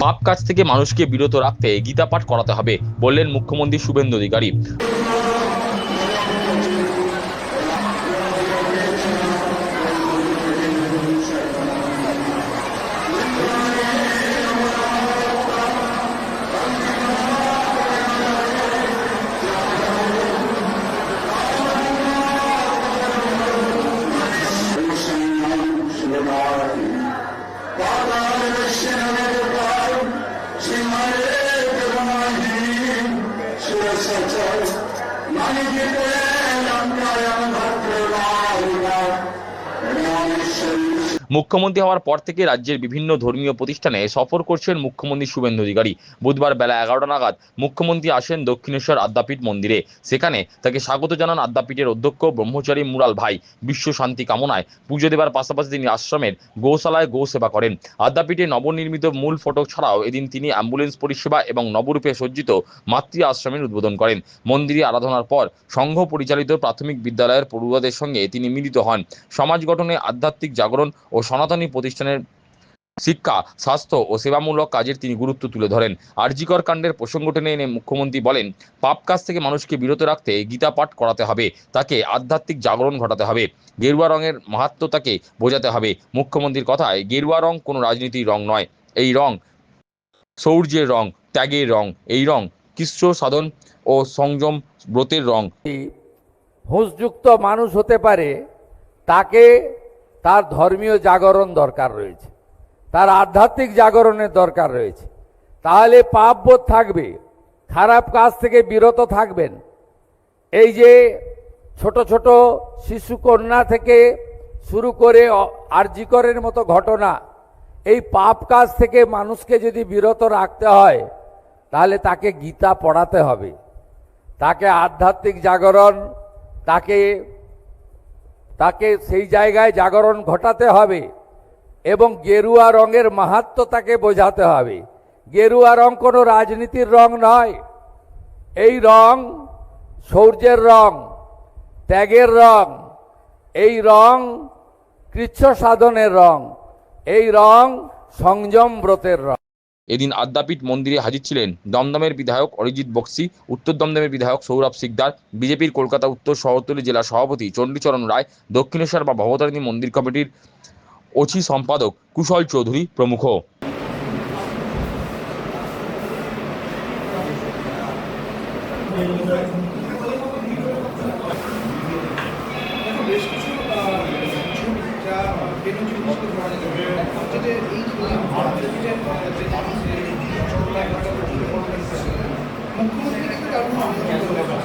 পাপ কাজ থেকে মানুষকে বিরত রাখতে গীতা পাঠ করাতে হবে বললেন মুখ্যমন্ত্রী শুভেন্দু অধিকারী। মুখ্যমন্ত্রী হওয়ার পর থেকে রাজ্যের বিভিন্ন ধর্মীয় প্রতিষ্ঠানে সফর করছেন মুখ্যমন্ত্রী শুভেন্দু অধিকারী। বুধবার বেলা 11টা নাগাদ মুখ্যমন্ত্রী আসেন দক্ষিণেশ্বর আদ্যাপীঠ মন্দিরে। সেখানে তাকে স্বাগত জানান আদ্যাপীঠের অধ্যক্ষ ব্রহ্মচারী মুরাল ভাই। বিশ্ব শান্তি কামনায় পুজো দেবার পাশাপাশি তিনি আশ্রমের গোশালায় গো সেবা করেন। আদ্যাপীঠে নবনির্মিত মূল ফটক ছাড়াও এদিন তিনি অ্যাম্বুলেন্স পরিষেবা এবং নবরূপে সজ্জিত মাতৃ আশ্রমের উদ্বোধন করেন। মন্দিরে আরাধনার পর সংঘ পরিচালিত প্রাথমিক বিদ্যালয়ের পড়ুয়াদের সঙ্গে তিনি মিলিত হন। সমাজ গঠনে আধ্যাত্মিক জাগরণ ও সনাতনী প্রতিষ্ঠানের শিক্ষা, স্বাস্থ্য ও সেবামূলক কাজের তিনি গুরুত্ব তুলে ধরেন। আরজিকর কাণ্ডের প্রসঙ্গ টেনে এনে মুখ্যমন্ত্রী বলেন, পাপ কাজ থেকে মানুষকে বিরত রাখতে গীতা পাঠ করাতে হবে, তাকে আধ্যাত্মিক জাগরণ ঘটাতে হবে, গেরুয়া রঙের মাহাত্ম্য তাকে বোঝাতে হবে। মুখ্যমন্ত্রীর কথায়, গেরুয়া রং কোনো রাজনীতির রং নয়, এই রং শৌর্যের রং, ত্যাগের রং, এই রং কৃষ্ণ সাধন ও সংযম ব্রতের রং। হুঁশযুক্ত মানুষ হতে পারে, তাকে তার ধর্মীয় জাগরণ দরকার রয়েছে, তার আধ্যাত্মিক জাগরণের দরকার রয়েছে। তাহলে পাপবোধ থাকবে, খারাপ কাজ থেকে বিরত থাকবেন। এই যে ছোট ছোট শিশু কন্যা থেকে শুরু করে আরজিকরের মতো ঘটনা, এই পাপ কাজ থেকে মানুষকে যদি বিরত রাখতে হয় তাহলে তাকে গীতা পড়াতে হবে, তাকে আধ্যাত্মিক জাগরণ, তাকে সেই জায়গায় জাগরণ ঘটাতে হবে এবং গেরুয়া রঙের মাহাত্ম্য তাকে বোঝাতে হবে। গেরুয়া রং কোনো রাজনীতির রং নয়, এই রং শৌর্যের রং, ত্যাগের রং, এই রং কৃচ্ছ সাধনের রং, এই রং সংযম ব্রতের রং। এদিন আদ্যাপীঠ মন্দিরে হাজির ছিলেন দমদমের বিধায়ক অরিজিৎ বক্সি, উত্তর দমদমের বিধায়ক সৌরভ শিকদার, বিজেপির কলকাতা উত্তর শহরতলি জেলা সভাপতি চণ্ডীচরণ রায়, দক্ষিণেশ্বর বা ভবতারিণী মন্দির কমিটির অচি সম্পাদক কুশল চৌধুরী প্রমুখ। মুখ্যমন্ত্রী